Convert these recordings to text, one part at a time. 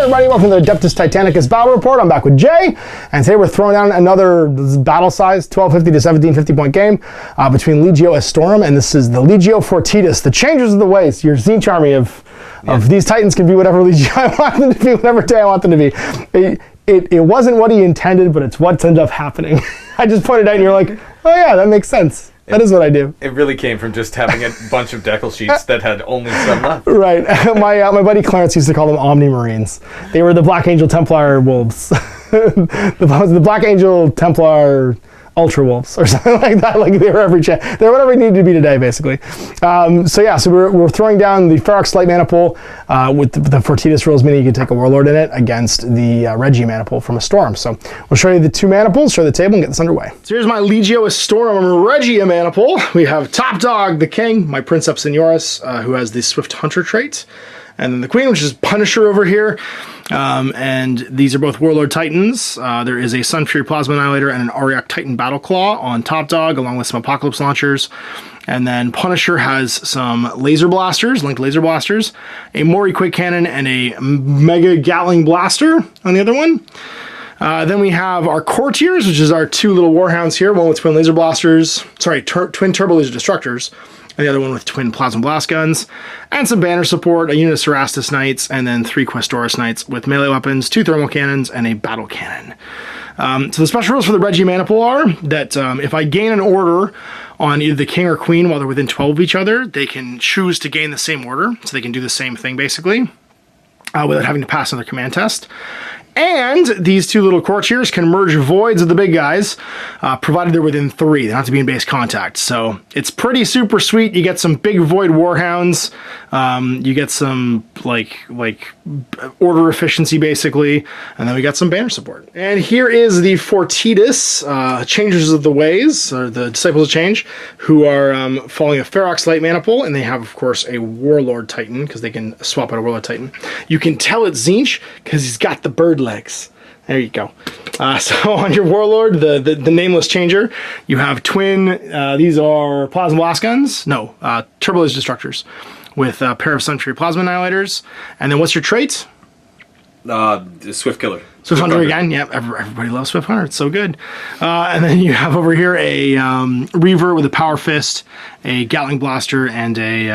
everybody, welcome to the Adeptus Titanicus Battle Report. I'm back with Jay, and today we're throwing down another battle size 1250 to 1750 point game between Legio Astorum, and this is the Legio Fortidus, the Changers of the Ways. Your Tzeentch army of these Titans can be whatever Legio I want them to be, whatever day I want them to be. It wasn't what he intended, but it's what's ended up happening. I just pointed out and you're like, oh yeah, that makes sense. That is what I do. It really came from just having a bunch of decal sheets that had only some left. Right. My buddy Clarence used to call them Omni Marines. They were the Black Angel Templar Wolves. the Black Angel Templar Ultra Wolves or something like that. Like they were every they're whatever it needed to be today, basically. So we're throwing down the Ferox Light Maniple with the Fortidus rules, meaning you can take a Warlord in it against the Reggie Maniple from Astorum. So we'll show you the two Maniples, show the table, and get this underway. So here's my Legio Astorum Regia Maniple. We have Top Dog, the King, my Princeps Senioris, who has the Swift Hunter trait. And then the Queen, which is Punisher over here. And these are both Warlord Titans. There is a Sun Fury Plasma Annihilator and an Auriok Titan Battle Claw on Top Dog, along with some Apocalypse Launchers. And then Punisher has some Laser Blasters, linked Laser Blasters, a Mori Quick Cannon, and a Mega Gatling Blaster on the other one. Then we have our Courtiers, which is our two little Warhounds here, one with twin Laser Blasters, twin Turbo Laser Destructors, and the other one with twin Plasma Blast Guns, and some banner support, a unit of Cerastus Knights, and then 3 Questoris Knights with melee weapons, 2 Thermal Cannons, and a Battle Cannon. So the special rules for the Regia Maniple are that if I gain an order on either the King or Queen while they're within 12 of each other, they can choose to gain the same order, so they can do the same thing basically, without having to pass another command test. And these two little Courtiers can merge voids of the big guys, provided they're within 3. They don't have to be in base contact. So it's pretty super sweet. You get some big void Warhounds. You get some like order efficiency basically, and then we got some banner support. And here is the Fortidus, Changers of the Ways, or the Disciples of Change, who are following a Ferox Light Maniple, and they have of course a Warlord Titan because they can swap out a Warlord Titan. You can tell it's Tzeentch because he's got the bird legs. There you go. So on your Warlord, the nameless changer, you have twin, these are Plasma Blast Guns, no, Turbo Laser Destructors with a pair of Sun Fury Plasma Annihilators. And then what's your trait? Swift Killer. Swift Hunter again, yep, everybody loves Swift Hunter, it's so good. And then you have over here a Reaver with a Power Fist, a Gatling Blaster, and a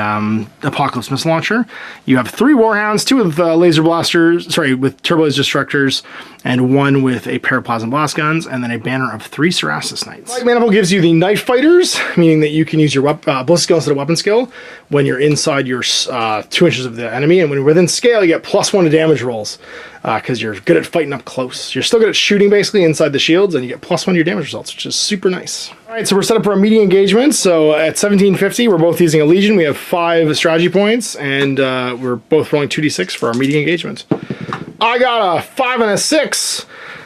Apocalypse Missile Launcher. You have 3 Warhounds, 2 with Laser Blasters, with Turbo Laser Destructors, and 1 with a pair of Plasma Blast Guns, and then a banner of 3 Cerastus Knights. Light Maniple gives you the Night Fighters, meaning that you can use your ballistic skill instead of weapon skill when you're inside your 2 inches of the enemy, and when you're within scale, you get +1 to damage rolls, because you're good at fighting up close. You're still good at shooting basically inside the shields, and you get +1 to your damage results, which is super nice. Alright, so we're set up for a meeting engagement. So at 1750, we're both using a Legion. We have 5 strategy points, and we're both rolling 2d6 for our meeting engagement. I got a 5 and a 6,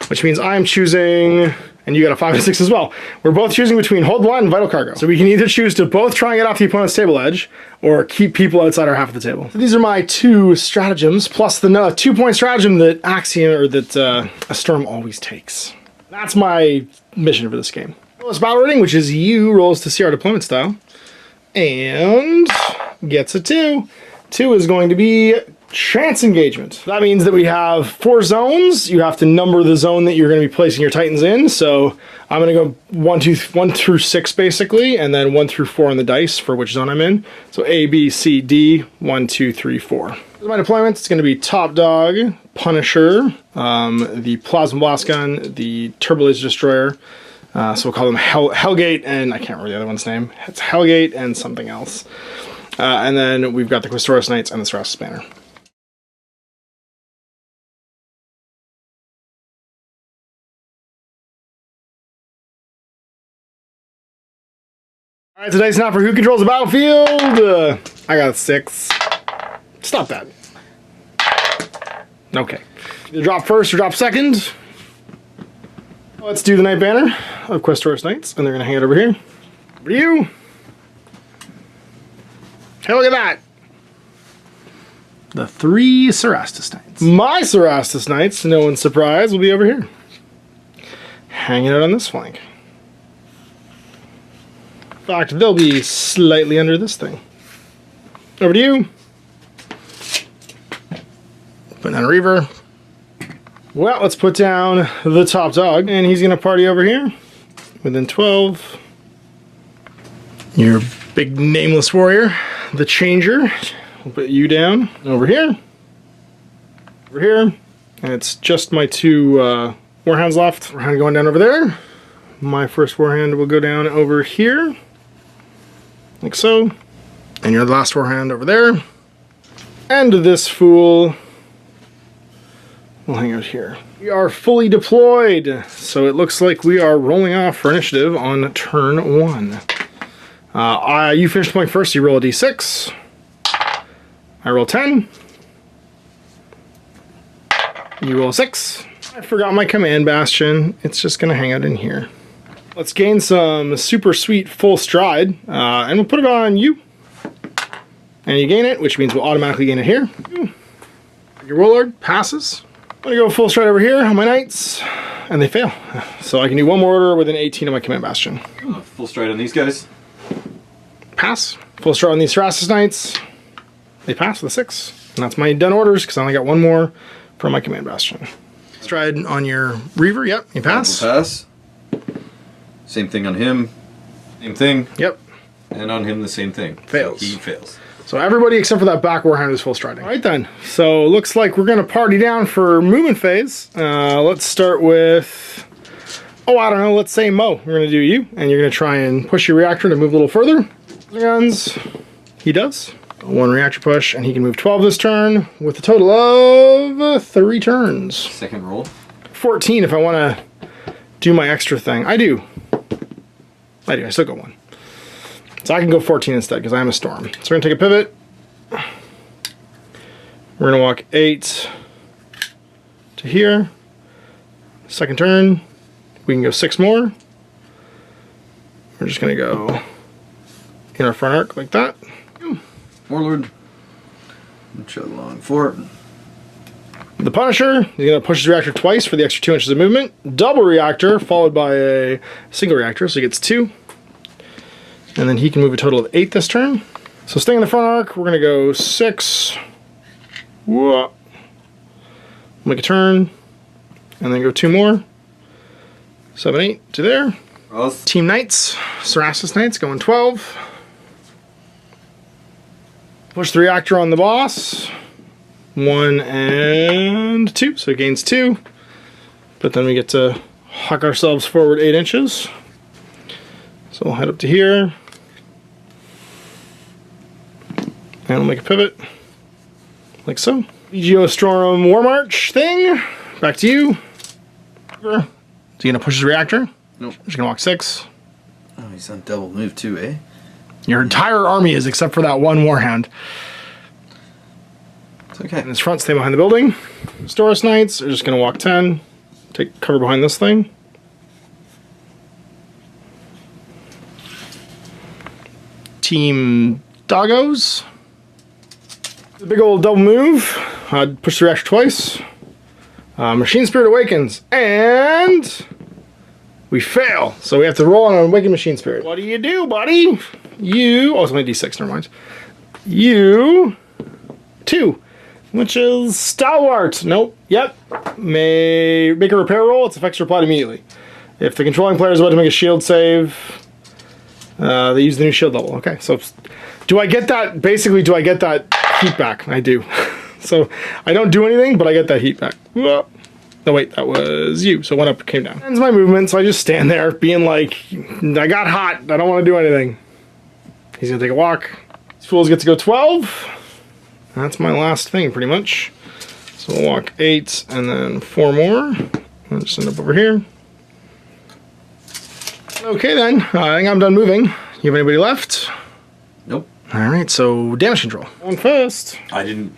which means I'm choosing, and you got a 5 and a 6 as well. We're both choosing between Hold Line and Vital Cargo. So we can either choose to both try and get off the opponent's table edge, or keep people outside our half of the table. So these are my 2 stratagems, plus the 2-point stratagem that Axiom, or that Astorum always takes. That's my mission for this game. This battle rating, which is you, rolls to CR deployment style, and gets a 2. 2 is going to be chance engagement. That means that we have 4 zones. You have to number the zone that you're going to be placing your Titans in. So I'm going to go 1 through 6 basically, and then 1 through 4 on the dice for which zone I'm in. So A, B, C, D, 1, 2, 3, 4. My deployment, it's going to be Top Dog, Punisher, the Plasma Blast Gun, the Turbo Laser Destroyer. So we'll call them Hellgate, and I can't remember the other one's name. It's Hellgate and something else. And then we've got the Questoris Knights and the Cerastus Banner. Alright, so dice now for who controls the battlefield. I got a 6. Stop that. Okay. Either drop first or drop second. Let's do the Knight Banner of Questoris Knights, and they're going to hang it over here. Over to you. Hey, look at that. The 3 Cerastus Knights. My Cerastus Knights, no one's surprise, will be over here. Hanging out on this flank. In fact, they'll be slightly under this thing. Over to you. Putting on a Reaver. Well, let's put down the top dog, and he's gonna party over here. Within 12. Your big nameless warrior, the changer. We'll put you down over here. Over here. And it's just my 2 warhounds left. Warhound going down over there. My first warhand will go down over here. Like so. And your last warhand over there. And this fool will hang out here. We are fully deployed, so it looks like we are rolling off for initiative on turn 1. You finish point first, you roll a d6. I roll 10. You roll a 6. I forgot my command bastion. It's just going to hang out in here. Let's gain some super sweet full stride, and we'll put it on you. And you gain it, which means we'll automatically gain it here. Your warlord passes. I'm going to go full stride over here on my knights, and they fail. So I can do 1 more order within 18 of my command bastion. Full stride on these guys. Pass. Full stride on these Thrasis knights. They pass with a 6. And that's my done orders, because I only got 1 more from my command bastion. Stride on your Reaver, yep, you pass. Pass. Same thing on him. Same thing. Yep. And on him the same thing. Fails. So he fails. So everybody except for that back warhound is full striding. All right then. So looks like we're going to party down for movement phase. Let's start with, I don't know, let's say Mo. We're going to do you, and you're going to try and push your reactor to move a little further. Guns. He does. 1 reactor push, and he can move 12 this turn with a total of 3 turns. Second roll. 14 if I want to do my extra thing. I do. I still got 1. So I can go 14 instead because I am a storm. So we're going to take a pivot. We're going to walk 8 to here. Second turn. We can go 6 more. We're just going to go in our front arc like that. Warlord. Chug along 4. The Punisher, he's going to push his reactor twice for the extra 2 inches of movement. Double reactor, followed by a single reactor, so he gets 2. And then he can move a total of 8 this turn. So staying in the front arc, we're going to go 6. Whoa. Make a turn. And then go 2 more. 7, 8 to there. Cross. Team Knights, Thrasis Knights going 12. Push the reactor on the boss. 1 and 2, so it gains 2. But then we get to huck ourselves forward 8 inches. So we'll head up to here. And we'll make a pivot. Like so. Legio Astorum War March thing. Back to you. So you gonna push his reactor? Nope. Just gonna walk 6. Oh, he's on double move too, eh? Your entire army is except for that 1 warhound. It's okay. And his front stay behind the building. Storis Knights are just gonna walk 10. Take cover behind this thing. Team Doggos. The big old double move. Push the reactor twice. Machine Spirit awakens. And we fail. So we have to roll on an awakened Machine Spirit. What do you do, buddy? You... Oh, it's only D6, never mind. You... 2. Which is Stalwart. Nope. Yep. May make a repair roll. Its effects are applied immediately. If the controlling player is about to make a shield save, they use the new shield level. Okay, so do I get that? Basically, do I get that heat back? I do. So I don't do anything, but I get that heat back. Whoa. No, wait, that was you. So 1 up, came down. Ends my movement, so I just stand there being like, I got hot. I don't want to do anything. He's going to take a walk. These fools get to go 12. That's my last thing, pretty much. So we'll walk 8 and then 4 more. I'll just end up over here. Okay then, I think I'm done moving. You have anybody left? Nope. Alright, so damage control. On first. I didn't...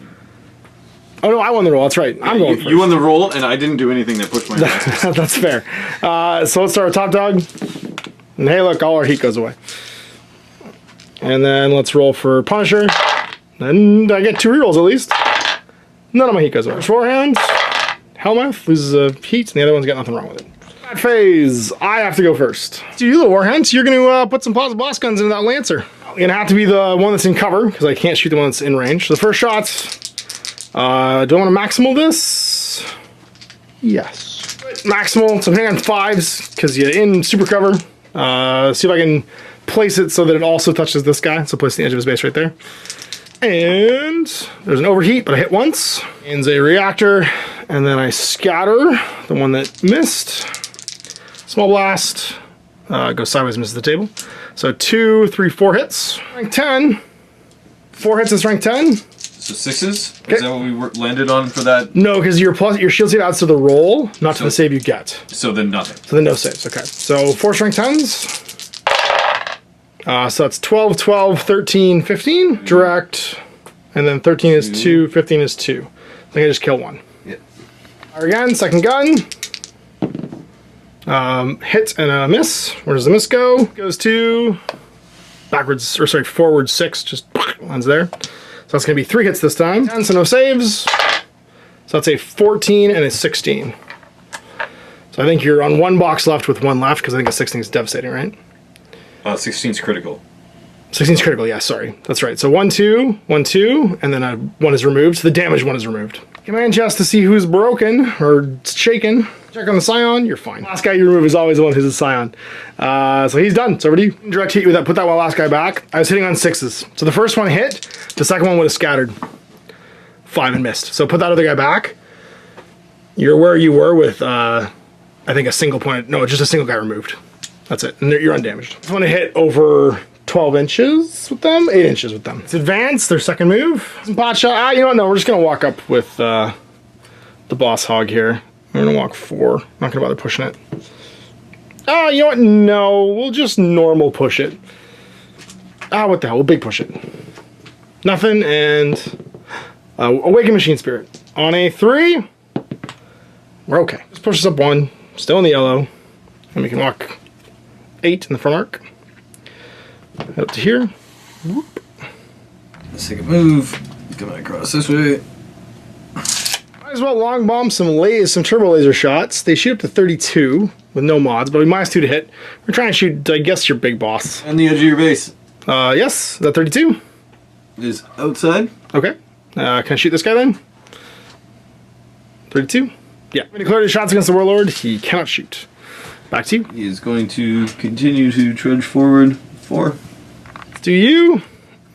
Oh no, I won the roll, that's right. I'm going first. You won the roll, and I didn't do anything that pushed my ass. That's fair. So let's start with top dog. And hey look, all our heat goes away. And then let's roll for Punisher. And I get 2 rerolls at least. None of my heat goes away. Warhound, Hellmouth loses heat, and the other one's got nothing wrong with it. That phase, I have to go first. So you little Warhound, you're going to put some plasma blast guns into that Lancer. It's going to have to be the one that's in cover, because I can't shoot the one that's in range. So the first shot, do I want to maximal this? Yes. Maximal, so I'm hitting on 5s, because you're in super cover. See if I can place it so that it also touches this guy. So place the edge of his base right there. And there's an overheat, but I hit once. And a reactor, and then I scatter the one that missed. Small blast, goes sideways, misses the table. So 2, 3, 4 hits. Rank 10. 4 hits is rank 10. So 6s? Okay. Is that what we landed on for that? No, because your shield save adds to the roll, not to the save you get. So then nothing. So then no saves, okay. So 4 strength 10s. So that's 12, 12, 13, 15. Direct. And then 13 is 2, 15 is 2. I think I just killed one. Yeah. Fire again, second gun. Hit and a miss. Where does the miss go? Goes to backwards, or sorry, forward 6, just lands there. So that's gonna be 3 hits this time. 10, so no saves. So that's a 14 and a 16. So I think you're on 1 box left with 1 left, because I think a 16 is devastating, right? 16's critical. 16's critical, yeah, sorry. That's right. So 1, 2, 1, 2, and then 1 is removed. So the damaged 1 is removed. Command chest to see who's broken or shaken. Check on the Scion, you're fine. Last guy you remove is always the one who's a Scion. So he's done. So over to you. Direct hit you with that, put that last guy back. I was hitting on 6s. So the first one hit, the second one would have scattered. 5 and missed. So put that other guy back. You're where you were with, I think a single point, no, just a single guy removed. That's it, and you're undamaged. This one hit over 12 inches with them, 8 inches with them. It's advanced, their second move. Some pot shot, you know what, no, we're just gonna walk up with the boss hog here. We're gonna walk 4, not gonna bother pushing it. You know what, no, we'll just normal push it. What the hell, we'll big push it. Nothing, and Awaken Machine Spirit. On a 3, we're okay. Just push us up 1, still in the yellow, and we can walk 8 in the front arc. Head up to here. Whoop. Let's take a move. Coming across this way. Might as well long bomb some turbo laser shots. They shoot up to 32 with no mods, but we -2 to hit. We're trying to shoot, I guess, your big boss. On the edge of your base. Yes. Is that 32? Is outside. Okay. Can I shoot this guy then? 32? Yeah. When he declared his shots against the Warlord, he cannot shoot. Back to you. He is going to continue to trudge forward 4. Do you?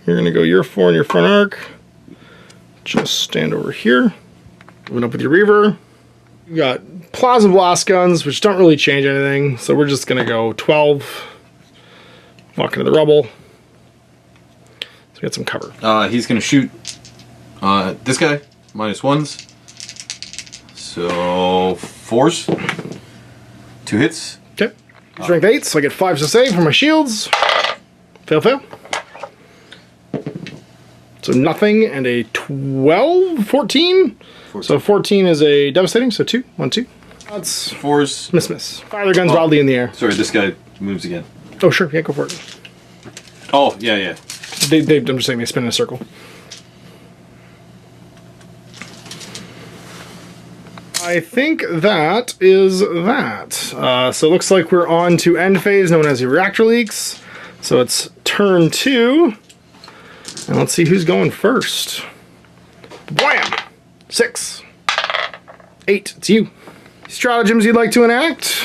You're gonna go your 4 in your front arc. Just stand over here. Moving up with your Reaver. You got Plasma Blast guns, which don't really change anything. So we're just gonna go 12. Walk into the rubble. So we get some cover. He's gonna shoot this guy, -1s. So 4s. 2 hits. Okay. Strength 8, so I get 5s to save for my shields. Fail, fail. So nothing, and a 12, 14. So 14 is a devastating, so 2, 1, 2. That's 4s. Miss, miss. Fire their guns wildly in the air. Sorry, this guy moves again. Oh, sure, yeah, go for it. Oh, yeah, yeah. I'm just saying they spin in a circle. I think that is that. So it looks like we're on to end phase, known as the reactor leaks. So it's turn 2. And let's see who's going first. Blam! 6. 8. It's you. Stratagems you'd like to enact?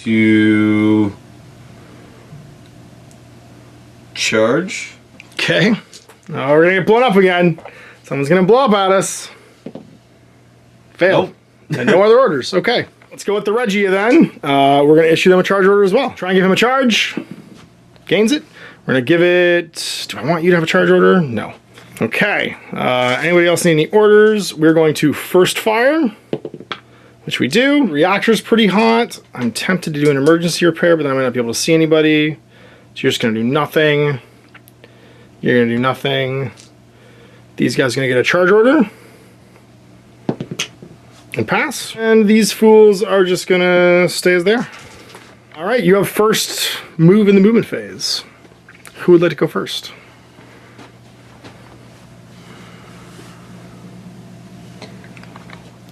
You charge. Okay. Now we're gonna get blown up again. Someone's gonna blow up at us. Fail. Nope. And no other orders. Okay. Let's go with the Regia then. We're gonna issue them a charge order as well. Try and give him a charge. Gains it. We're gonna give it. Do I want you to have a charge order? No. Okay. Anybody else need any orders? We're going to first fire, which we do. Reactor's pretty hot. I'm tempted to do an emergency repair, but then I might not be able to see anybody. So you're just gonna do nothing. You're gonna do nothing. These guys are gonna get a charge order and pass. And these fools are just gonna stay as they are. All right, you have first move in the movement phase. Who would like to go first?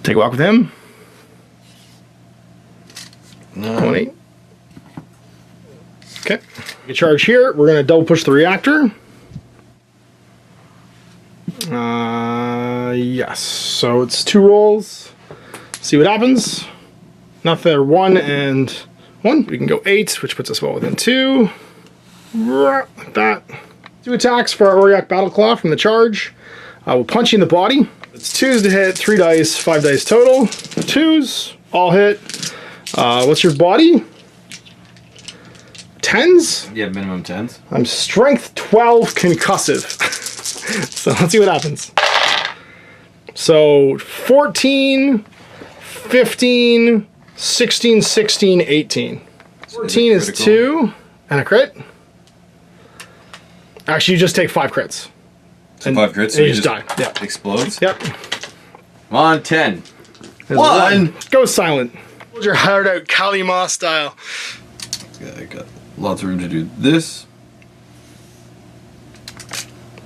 Take a walk with him. No. 28. Okay. You charge here. We're going to double push the reactor. Yes. So it's 2 rolls. See what happens. Nothing, or 1 and 1. We can go 8, which puts us well within 2. Like that. 2 attacks for our Aurillac Battleclaw from the charge. We'll punch you in the body. It's 2s to hit, 3 dice, 5 dice total. 2s, all hit. What's your body? 10s? Yeah, minimum 10s. I'm strength 12 concussive. So let's see what happens. So 14, 15, 16, 16, 18. 14 is 2 and a crit. Actually, you just take 5 crits. So 5 crits, so you just die. Yeah. Explodes? Yep. Come on, 10. There's 1. Go silent. Hold your heart out, Kalima style. I got lots of room to do this.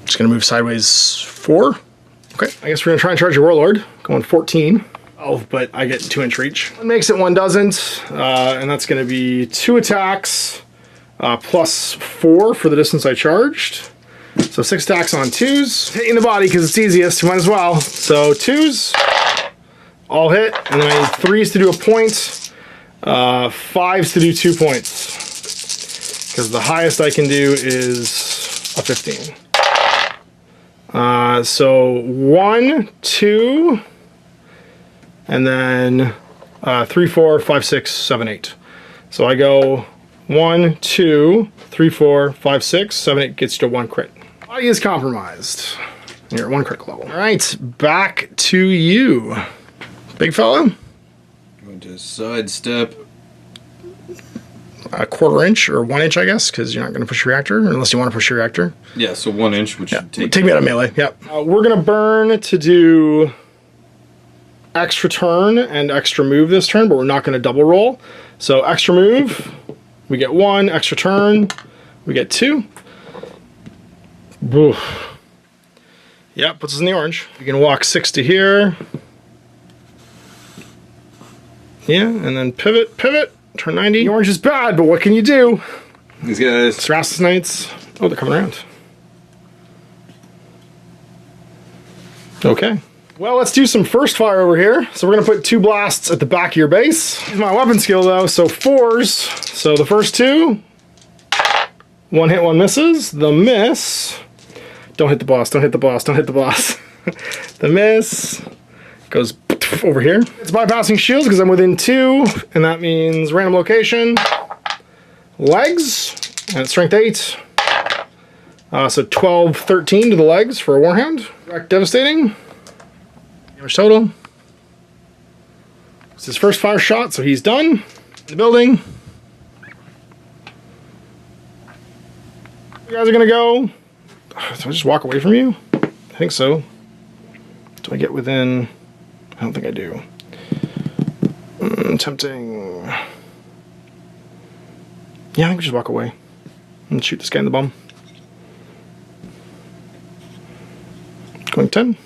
Just gonna move sideways 4. Okay, I guess we're gonna try and charge your Warlord. Going 14. Oh, but I get 2-inch reach. One makes it, 1 doesn't. And that's gonna be 2 attacks plus 4 for the distance I charged. So 6 attacks on 2s. Hitting the body because it's easiest, might as well. So 2s, all hit. And then I need 3s to do a point, 5s to do 2 points. Because the highest I can do is a 15. So 1, 2, and then 3, 4, 5, 6, 7, 8. So I go 1, 2, 3, 4, 5, 6, 7, 8 gets you to 1 crit. Body is compromised. You're at 1 crit level. All right, back to you, big fella. Going to sidestep. A 1/4 inch or 1 inch, I guess, because you're not going to push your reactor unless you want to push your reactor. Yeah, so 1 inch, which should take me out of melee. Yep. We're going to burn to do extra turn and extra move this turn, but we're not going to double roll. So extra move, we get 1. Extra turn, we get 2. Oof. Yep, puts us in the orange. You can walk 6 to here. Yeah, and then pivot, pivot. Turn 90. The orange is bad, but what can you do? These guys. Rastus Knights. Oh, they're coming around. Okay. Well, let's do some first fire over here. So we're going to put 2 blasts at the back of your base. Here's my weapon skill, though. So 4s. So the first 2. 1 hit, 1 misses. The miss. Don't hit the boss. Don't hit the boss. Don't hit the boss. The miss goes over here. It's bypassing shields because I'm within 2, and that means random location, legs, and it's strength 8. So 12, 13 to the legs for a Warhound. Direct devastating. Damage total. It's his first fire shot, so he's done. In the building. You guys are gonna go. Do I just walk away from you? I think so. Do I get within? I don't think I do. Tempting. Yeah, I think we just walk away and shoot this guy in the bum. Going 10.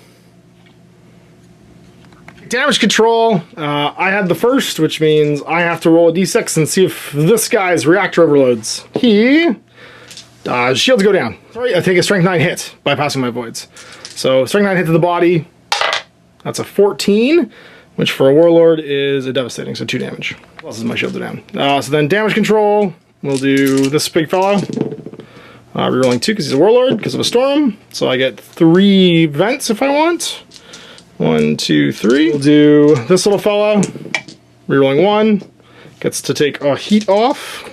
Damage control. I had the first, which means I have to roll a d6 and see if this guy's reactor overloads. Shields go down. Sorry, I take a strength 9 hit by passing my voids. So strength 9 hit to the body. That's a 14, which for a Warlord is a devastating, so 2 damage. Plus is my shields are down. So then damage control, we'll do this big fellow. Rerolling 2 because he's a Warlord, because of Astorum. So I get 3 vents if I want. 1, 2, 3. We'll do this little fella. Rerolling 1. Gets to take a heat off,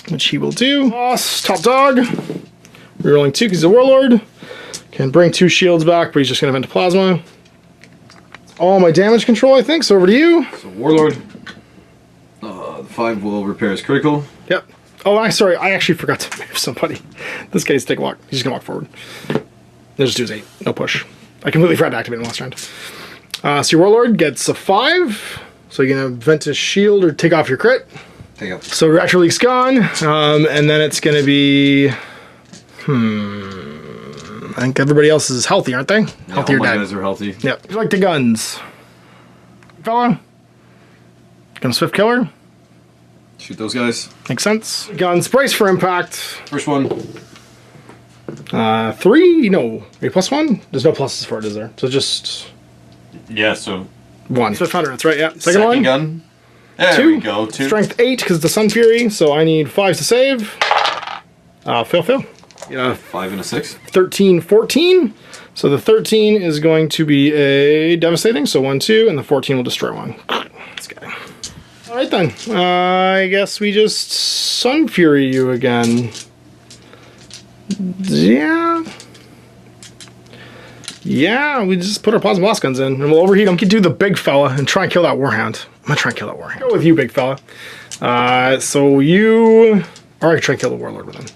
which he will do. Boss, top dog. Rerolling 2 because he's a Warlord. Can bring 2 shields back, but he's just going to vent to plasma. All my damage control, I think, so over to you. So Warlord. The 5 will repair his critical. Yep. Oh, sorry, I actually forgot to move somebody. This guy's take a walk. He's just gonna walk forward. They'll just do his 8. No push. I completely forgot to activate him last round. So your Warlord gets a 5. So you're gonna vent his shield or take off your crit. Take off. So reactor leak's gone. And then it's gonna be... I think everybody else is healthy, aren't they? Yeah, Healthy or all my dead. guys are healthy. Yep. You like the guns. Fella. Gonna swift killer. Shoot those guys. Makes sense. Guns, brace for impact. First one. 3? No. Wait, +1? There's no pluses for it, is there? So just... Yeah, so 1. Swift Hunter, that's right, yeah. Second one. gun. There 2. we go. 2. Strength 8 because it's the Sun Fury, so I need 5s to save. Fail. Yeah, 5 and a 6. 13, 14. So the 13 is going to be a devastating, so 1, 2, and the 14 will destroy 1. This guy. All right then. I guess we just Sun Fury you again. Yeah, we just put our plasma blast guns in, and we'll overheat them. We could do the big fella and try and kill that Warhound. I'm gonna try and kill that Warhound. Go with you, big fella. So you... Or I can try and kill the Warlord with him.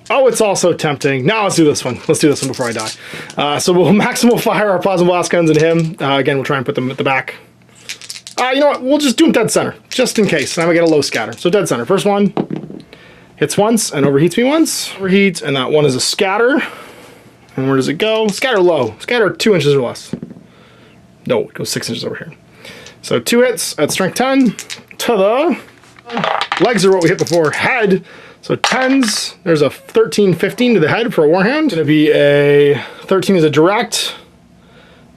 Oh, it's also tempting. Now let's do this one. Let's do this one before I die. So we'll maximal fire our plasma blast guns at him. Again, we'll try and put them at the back. You know what? We'll just do them dead center, just in case. I'm gonna get a low scatter. So dead center. First one hits once and overheats me once. Overheats, and that one is a scatter. And where does it go? Scatter low. Scatter 2 inches or less. No, it goes 6 inches over here. So 2 hits at strength 10 to the legs are what we hit before. Head. So 10s. There's a 13, 15 to the head for a Warhound. It's gonna be a 13 is a direct,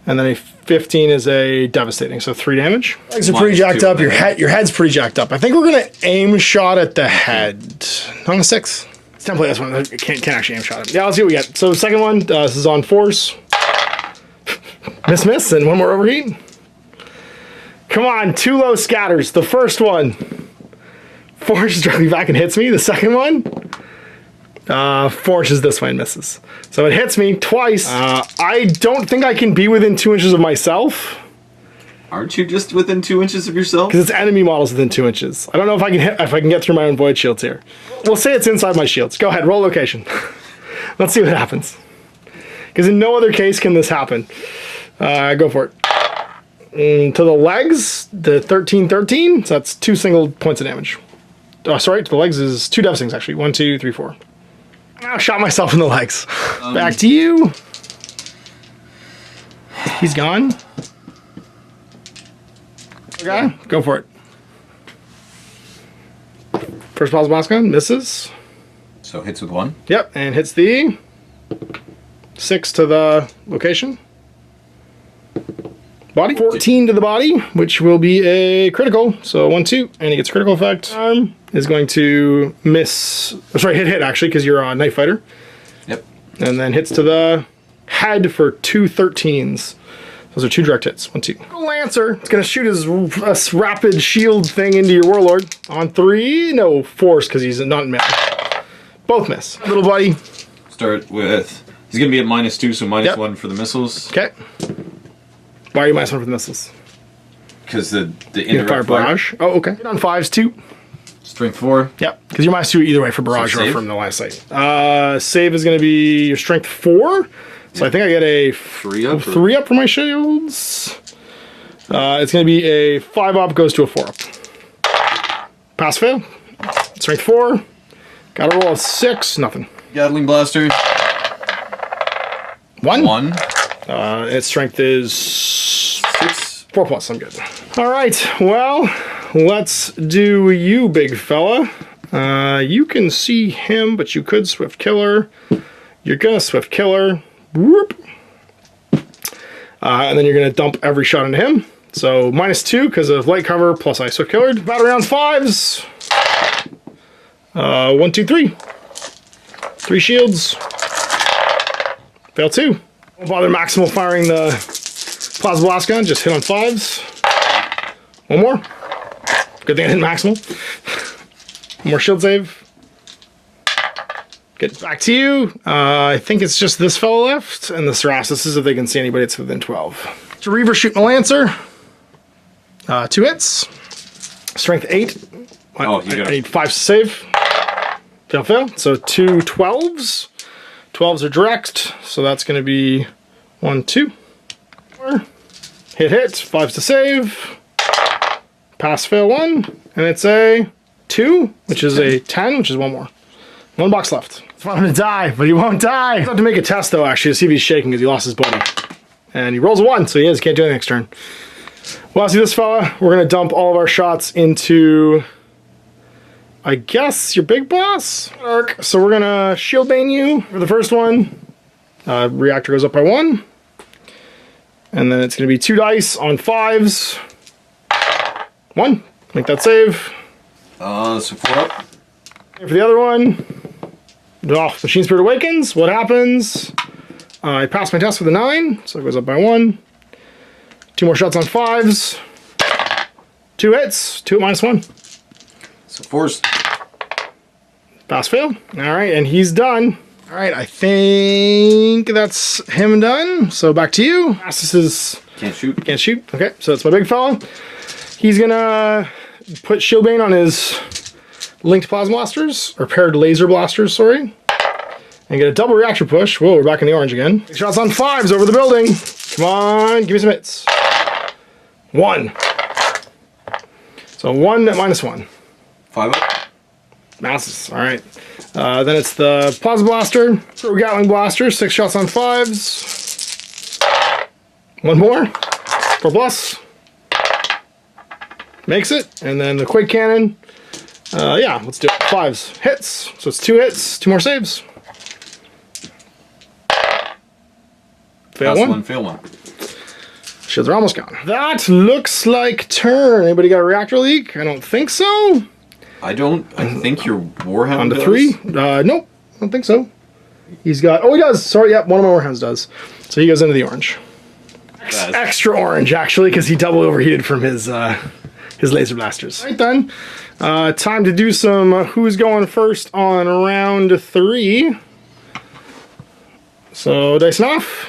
and then a 15 is a devastating. So 3 damage. Legs are pretty jacked up. Your head's pretty jacked up. I think we're gonna aim shot at the head. On a 6. Template this one. I can't actually aim shot it. Yeah, let's see what we get. So second one, this is on force. Miss, and one more overheat. Come on, 2 low scatters. The first one, forces directly back and hits me. The second one, forces this way and misses. So it hits me twice. I don't think I can be within 2 inches of myself. Aren't you just within 2 inches of yourself? Because it's enemy models within 2 inches. I don't know if I can get through my own void shields here. We'll say it's inside my shields. Go ahead, roll location. Let's see what happens. Because in no other case can this happen. Go for it. To the legs, the 13, 13. So that's 2 single points of damage. Oh, sorry, to the legs is 2 devastings actually. 1, 2, 3, 4. I shot myself in the legs. Back to you. He's gone. Okay, go for it. First plasma blast gun misses. So hits with 1. Yep, and hits the 6 to the location. Body. 14 to the body, which will be a critical. So 1, 2, and he gets critical effect. Arm is going to miss. Oh, sorry, hit actually, because you're a knife fighter. Yep. And then hits to the head for 2 13s. Those are 2 direct hits. 1, 2. Lancer. It's going to shoot his rapid shield thing into your Warlord. On 3. No, force because he's not in melee. Both miss. Little buddy. Start with... He's going to be at -2, so -1 for the missiles. Okay. Why are you -1 for the missiles? Because the indirect fire barrage. Oh, okay. Hit on 5s, 2. Strength 4. Yep. Because you're -2 either way for barrage or from the line of sight. Save is going to be your strength 4. So I think I get a 3 up for my shields. It's going to be a 5 up, goes to a 4 up. Pass fail. Strength 4. Got to roll a 6. Nothing. Gatling blaster. 1. Its strength is 6. 4 plus. I'm good. All right. Well, let's do you, big fella. You can see him, but you could swift killer. You're gonna swift killer. Whoop. And then you're going to dump every shot into him. So -2 because of light cover, plus I swift killered. Battle round 5s. 1, 2, 3. 3 shields. Fail 2. Don't bother maximal firing the plasma blast gun, just hit on 5s. 1 more. Good thing I didn't maximal. 1 more shield save. Good. Back to you. I think it's just this fellow left, and the Cerastus if they can see anybody that's within 12. To Reaver, shoot my Lancer. 2 hits. Strength 8. Oh, you got I need 5 to save. Fail. So 2 12s. 12s are direct, so that's going to be 1, 2. 4. Hit, 5s to save. Pass, fail 1. And it's a 2, which is a 10, which is 1 more. 1 box left. I want him to die, but he won't die. I have to make a test, though, actually, to see if he's shaking because he lost his buddy. And he rolls a 1, so he is. Can't do anything next turn. Well, I see this fella. We're going to dump all of our shots into, I guess, your big boss. So we're going to shield bane you for the first one. Reactor goes up by 1. And then it's going to be 2 dice on 5s. 1. Make that save. So 4 up. And for the other one, oh, Machine Spirit Awakens. What happens? I pass my test with a 9, so it goes up by 1. 2 more shots on 5s. 2 hits. 2 at -1. So 4s. Pass fail. All right, and he's done. All right, I think that's him done. So back to you. This is... Can't shoot. Can't shoot. Okay, so that's my big fella. He's gonna put Shieldbane on his linked plasma blasters, or paired laser blasters, sorry. And get a double reactor push. Whoa, we're back in the orange again. Shots on 5s over the building. Come on, give me some hits. 1. So 1 at -1. 5 up. Masses, all right. Then it's the plasma blaster, Gatling blaster, 6 shots on 5s. 1 more, 4 plus. Makes it, and then the Quake Cannon. Yeah, let's do it. 5s, hits. So it's 2 hits, 2 more saves. Fail Pass 1. 1, fail 1. Shields are almost gone. That looks like turn. Anybody got a reactor leak? I don't think so. I think your Warhound On to does. 3. Nope, I don't think so. He's got, oh, he does. Sorry, yep, one of my Warhounds does. So he goes into the orange. Extra orange, actually, because he double overheated from his laser blasters. Right then, time to do some who's going first on round 3. So dice off.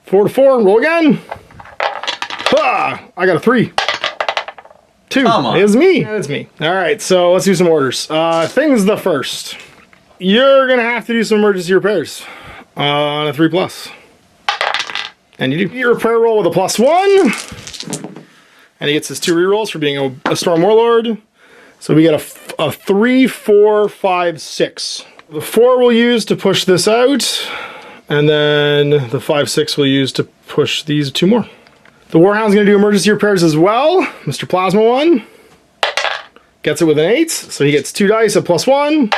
4 to 4, roll again. Ah, I got a 3. 2. Come on. It's me. It's me. All right, so let's do some orders. Things the first. You're gonna have to do some emergency repairs on a 3 plus. And you do your repair roll with a +1. And he gets his 2 rerolls for being a Storm Warlord. So we get a 3, 4, 5, 6. The 4 we'll use to push this out. And then the 5, 6 we'll use to push these 2 more. The Warhound's going to do emergency repairs as well. Mr. Plasma 1 gets it with an 8. So he gets 2 dice, a +1.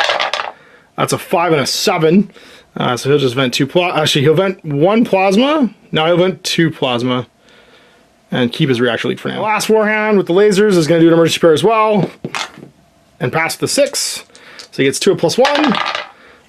That's a 5 and a 7. So he'll just vent 2 plasma. Actually, he'll vent 1 plasma. Now he'll vent 2 plasma. And keep his reactor leak for now. The last Warhound with the lasers is going to do an emergency repair as well. And pass the 6. So he gets 2 at +1.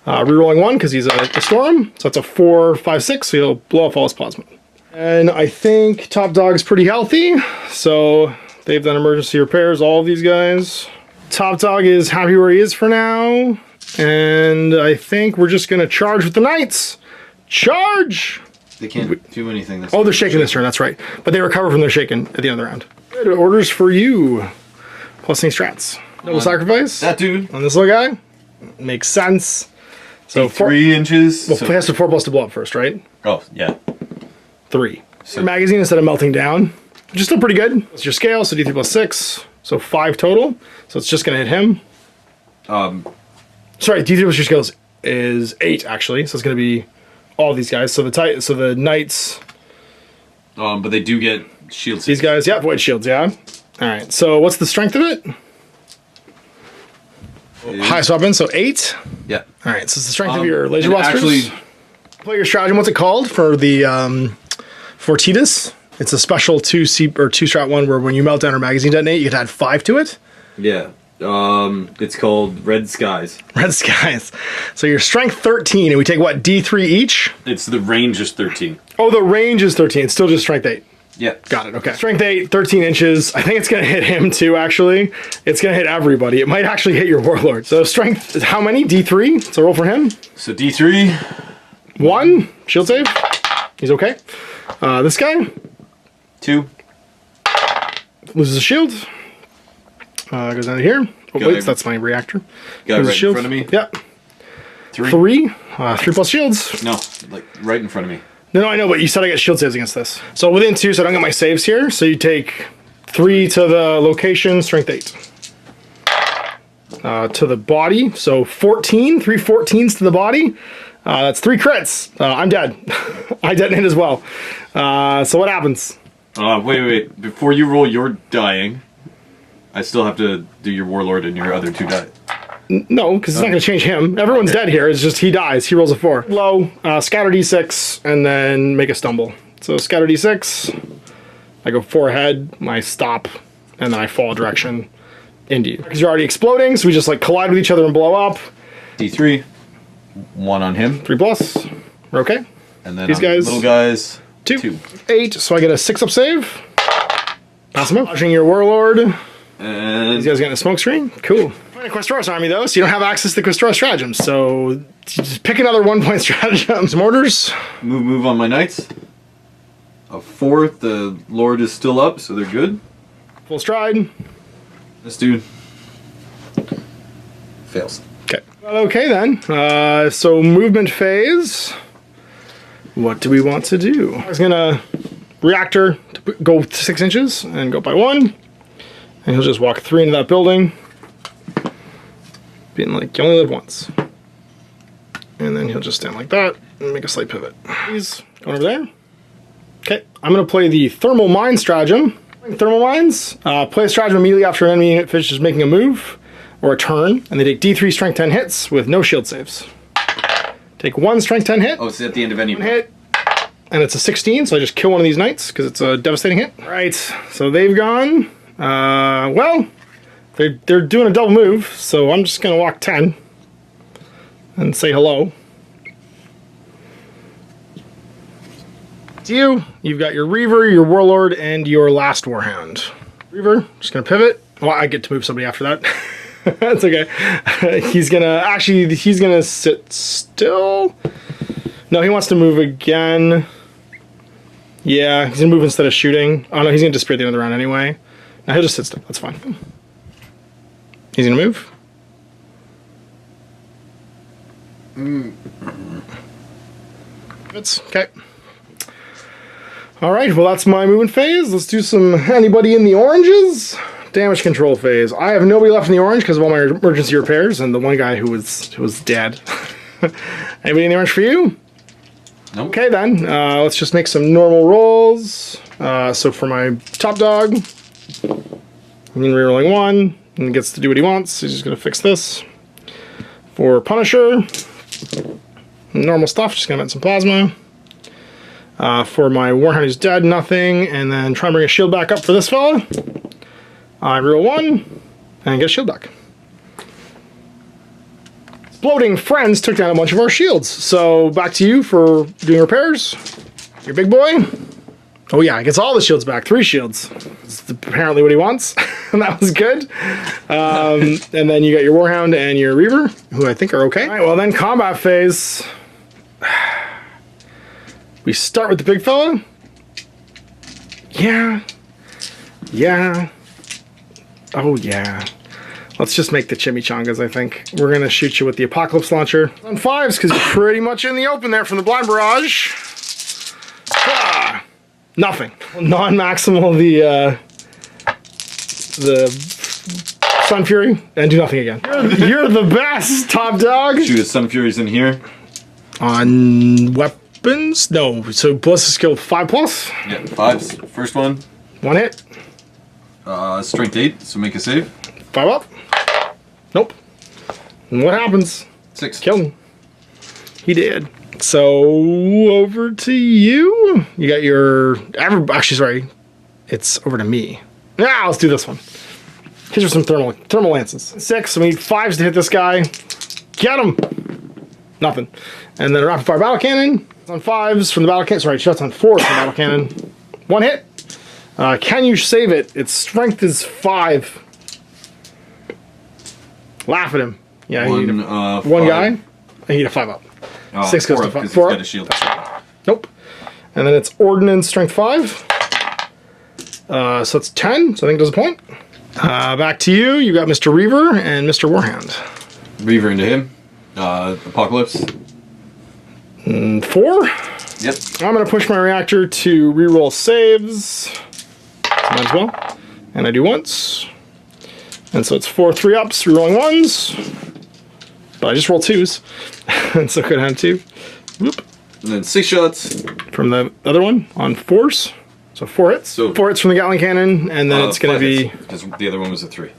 Rerolling 1 because he's a Storm. So that's a 4, 5, 6. So he'll blow off all his plasma. And I think Top Dog's pretty healthy. So they've done emergency repairs, all of these guys. Top Dog is happy where he is for now. And I think we're just going to charge with the Knights. Charge! They can't do anything this Oh, they're shaking this turn, that's right. But they recover from their shaking at the end of the round. Good, orders for you. Plus any strats. Double sacrifice. That dude. On this little guy. Makes sense. So 3 inches. Well, he has to 4 plus to blow up first, right? Oh, yeah. 3. So Magazine instead of melting down, which is still pretty good. It's your scale, so D3 plus 6. So 5 total. So it's just going to hit him. Sorry, D3 plus your scales is 8, actually. So it's going to be all these guys. So the Knights. but they do get shields. These guys, yeah, void shields, yeah. All right, so what's the strength of it? Highest weapon, so 8. Yeah. All right, so it's the strength of your laser blasters. Actually, Play your stratagem. What's it called for the Fortidus? It's a special 2 strat one where when you melt down or magazine detonate, you can add 5 to it. yeah. It's called Red Skies. Red Skies. So your strength 13, and we take what, D3 each? It's the range is 13. Oh, the range is 13. It's still just strength 8. Yeah. Got it, okay. Strength 8, 13 inches. I think it's going to hit him too, actually. It's going to hit everybody. It might actually hit your Warlord. So strength is how many? D3? So roll for him. So D3. 1. Shield save. He's okay. This guy. 2. Loses a shield. Goes down to here. Oh, wait, that's my reactor. Guy right in front of me. Yep. 3. 3. 3 plus shields. No, like right in front of me. No, I know, but you said I get shield saves against this. So within 2, so I don't get my saves here. So you take 3 to the location, strength 8. To the body, so 14. 3 14s to the body. That's 3 crits. I'm dead. I detonate as well. So what happens? Wait. Before you roll your dying, I still have to do your Warlord and your other 2 die. No, because it's not going to change him. Everyone's dead here. It's just he dies. He rolls a 4. Low, scatter d6, and then make a stumble. So scatter d6. I go 4 ahead, I stop, and then I fall a direction into you. Because you're already exploding, so we just like collide with each other and blow up. D3. 1 on him. 3+. We're okay. And then these guys, little guys. 2. 8. So I get a 6-up save. Pass him up. Watching your warlord. And These guys getting a smoke screen. Cool. Find a Questoros army though, so you don't have access to Questoros stratagems. So just pick another 1-point stratagem. Some orders. Move on my knights. A 4. The lord is still up, so they're good. Full stride. This dude fails. Okay. Well, okay then. So movement phase. What do we want to do? I was gonna reactor to go 6 inches and go up by 1, and he'll just walk 3 into that building, being like, you only live once. And then he'll just stand like that and make a slight pivot. He's going over there. Okay, I'm gonna play the thermal mine stratagem. Thermal mines, play a stratagem immediately after an enemy unit finishes making a move or a turn, and they take D3 strength 10 hits with no shield saves. Take 1 strength 10 hit. Oh, it's at the end of any hit, and it's a 16, so I just kill one of these knights because it's a devastating hit. All right, so they've gone. Well, they're doing a double move, so I'm just gonna walk 10 and say hello. It's you. You've got your Reaver, your Warlord, and your last Warhound. Reaver, just gonna pivot. Well, I get to move somebody after that. That's okay. He's gonna sit still. No, he wants to move again. Yeah, he's gonna move instead of shooting. Oh no, he's gonna disappear at the end of the round anyway. Now he'll just sit still, that's fine. He's gonna move. It's okay. Alright, well that's my movement phase. Let's do some anybody in the oranges. Damage control phase. I have nobody left in the orange because of all my emergency repairs and the one guy who was dead. Anybody in the orange for you? Nope. Okay then, let's just make some normal rolls. So for my top dog, I'm rerolling 1, and he gets to do what he wants. He's just gonna fix this. For Punisher, normal stuff, just gonna vent some plasma. For my Warhound who's dead, nothing, and then try and bring a shield back up for this fella. I reroll 1, and get a shield back. Exploding friends took down a bunch of our shields. So back to you for doing repairs. Your big boy. Oh yeah, he gets all the shields back. 3 shields. That's apparently what he wants. And that was good. And then you got your Warhound and your Reaver, who I think are okay. All right, well then combat phase. We start with the big fella. Yeah. Yeah. Oh yeah. Let's just make the chimichangas, I think. We're gonna shoot you with the Apocalypse Launcher. On 5s, because you're pretty much in the open there from the Blind Barrage. Ah, nothing. Non-maximal the Sun Fury, and do nothing again. You're the best, top dog! Shoot a Sun Furies in here. On weapons? No, so ballistic skill 5+? Yeah, 5s. First one. 1 hit. Strength 8, so make a save. 5 up. Nope. And what happens? 6. Kill him. He did. So over to you. You got your. Actually, sorry. It's over to me. Yeah, let's do this one. Here's some thermal lances. 6. So we need 5s to hit this guy. Get him. Nothing. And then a rapid fire battle cannon. It's on 5s from the battle cannon. Sorry, shots on 4s from the battle cannon. 1 hit. Can you save it? Its strength is 5. Laugh at him. Yeah, one guy. I need a 5 up. 6 goes to 5. 4 up. Nope. And then it's Ordnance strength 5. So it's 10. So I think it does a point. Back to you. You got Mr. Reaver and Mr. Warhound. Reaver into him. Apocalypse. 4. Yep. I'm going to push my reactor to reroll saves. Might as well. And I do once. And so it's 4 3-ups, rerolling 1s. But I just roll 2s. And so could have 2. Whoop. And then 6 shots. From the other one on 4s. So 4 hits. So 4 hits from the Gatling cannon, and then it's going to be... Because the other one was a 3.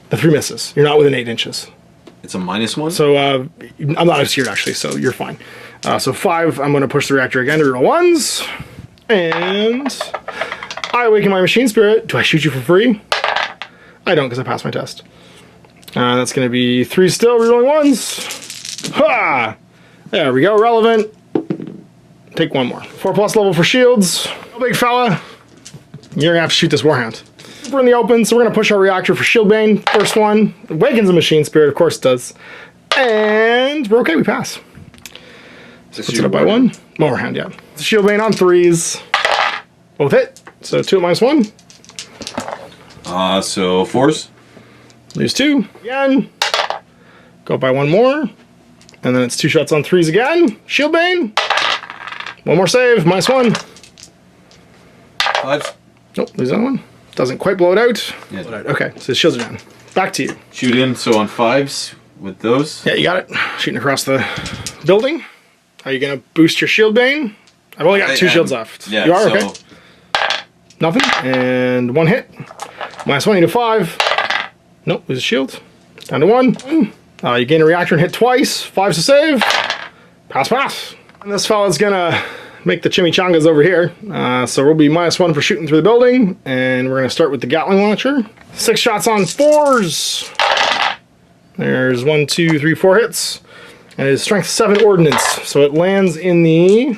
The 3 misses. You're not within 8 inches. It's a -1? So I'm not obscured, actually, so you're fine. So 5, I'm going to push the reactor again to reroll 1s. And I awaken my machine spirit. Do I shoot you for free? I don't, because I passed my test. That's going to be 3 still, rerolling 1s. Ha! There we go, relevant. Take 1 more. 4+ level for shields. Oh, big fella. You're going to have to shoot this Warhound. We're in the open, so we're going to push our reactor for Shield Bane. First one. Awakens a machine spirit, of course it does. And we're okay, we pass. So puts it up by 1. Warhound, yeah. Shield Bane on 3s. Both hit. So 2 at -1. So 4s. Lose 2. Again. Go by 1 more. And then it's 2 shots on 3s again. Shield Bane. 1 more save. -1. 5s. Nope, lose that one. Doesn't quite blow it out. Yeah. Okay, so the shields are down. Back to you. Shoot in, so on 5s with those. Yeah, you got it. Shooting across the building. Are you going to boost your Shield Bane? I've only got 2 shields left. Yeah, you are? so Okay. Nothing. And 1 hit. -1, you do 5. Nope, lose a shield. Down to 1. You gain a reactor and hit twice. 5's to save. Pass. And this fella's going to make the chimichangas over here. So we'll be -1 for shooting through the building. And we're going to start with the Gatling launcher. 6 shots on 4s. There's 1, 2, 3, 4 hits. And it is strength 7 ordnance. So it lands in the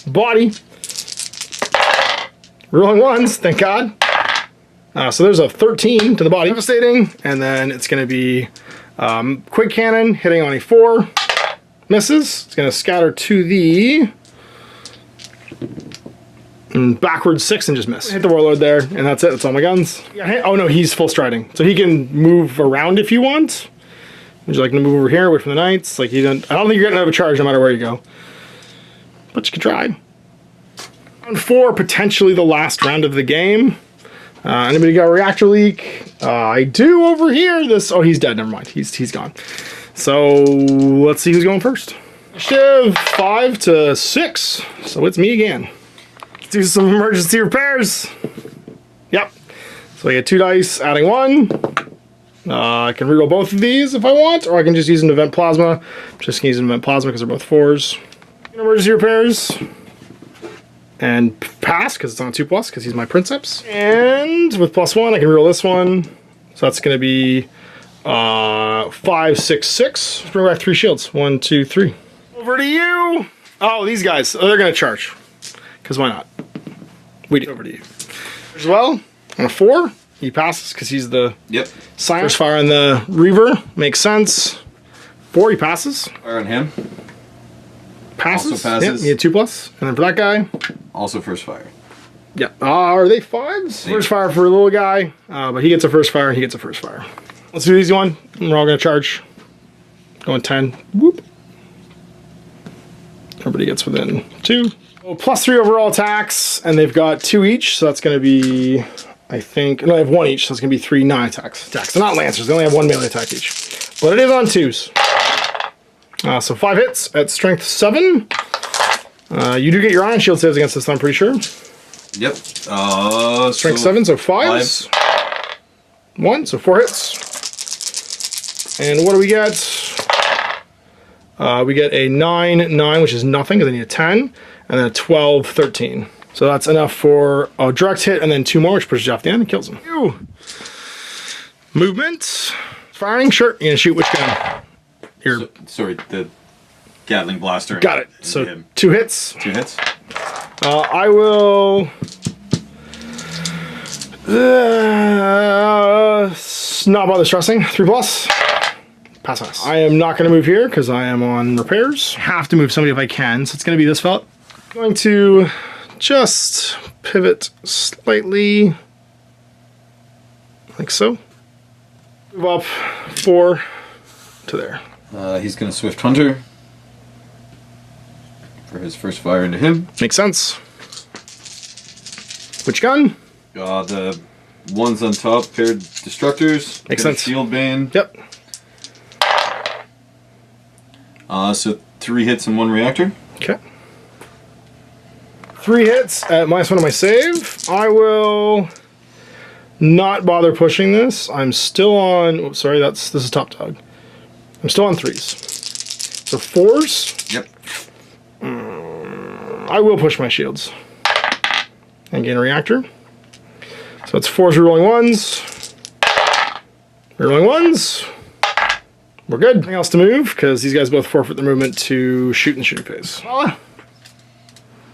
body. Rolling 1s, thank God. So there's a 13 to the body. Devastating. And then it's going to be quick cannon hitting on a 4. Misses. It's going to scatter to the backwards 6 and just miss. Hit the Warlord there, and that's it. That's all my guns. Oh no, he's full striding. So he can move around if you want. Would you like to move over here, away from the Knights? Like you don't. I don't think you're getting out of a charge no matter where you go. But you can try. Round 4, potentially the last round of the game. Anybody got a reactor leak? I do over here. Oh, he's dead. Never mind. He's gone. So let's see who's going first. Shiv 5 to 6. So it's me again. Let's do some emergency repairs. Yep. So I get 2 dice, adding 1. I can reroll both of these if I want, or I can just use an event plasma. I'm just gonna use an event plasma because they're both 4s. Emergency repairs. And pass because it's on a 2+, because he's my Princeps. And with +1, I can reroll this one. So that's going to be 5, 6, 6. Let's bring back 3 shields. 1, 2, 3. Over to you. Oh, these guys. Oh, they're going to charge. Because why not? We do. Over to you. As well, on a 4, he passes because he's the Scion. First fire on the Reaver. Makes sense. 4, he passes. Fire on him. Passes. Also passes. Yep, you get 2+. And then for that guy. Also first fire. Yep. Are they 5s? First fire for a little guy. But he gets a first fire and he gets a first fire. Let's do the easy one. We're all going to charge. Going 10. Whoop. Everybody gets within 2. Oh, +3 overall attacks. And they've got 2 each. So that's going to be, I think, no, they have 1 each. So it's going to be 3 non-attacks. They're not Lancers. They only have 1 melee attack each. But it is on 2s. So 5 hits at strength 7. You do get your iron shield saves against this, I'm pretty sure. Yep. Strength 7, so 5s. 1, so 4 hits. And what do we get? We get a 9, 9, which is nothing because I need a 10. And then a 12, 13. So that's enough for a direct hit and then 2 more, which pushes you off the end and kills him. Ew. Movement. Firing, sure. You're going to shoot which gun? Here. Sorry, the Gatling blaster. Got it. So him. 2 hits. 2 hits. I will not bother stressing. 3+. Pass. I am not going to move here because I am on repairs. Have to move somebody if I can, so it's going to be this fella. I'm going to just pivot slightly, like so. Move up 4 to there. He's going to Swift Hunter for his first fire into him. Makes sense. Which gun? The ones on top, paired destructors. Makes sense. Shield Bane. Yep. So 3 hits and 1 reactor. Okay. 3 hits at -1 on my save. I will not bother pushing this. I'm still on. Oops, sorry, this is top dog. I'm still on 3s. So 4s. Yep. I will push my shields and gain a reactor. So it's 4 rerolling 1s. Rerolling 1s. We're good. Nothing else to move, because these guys both forfeit their movement to shoot in the shooting phase.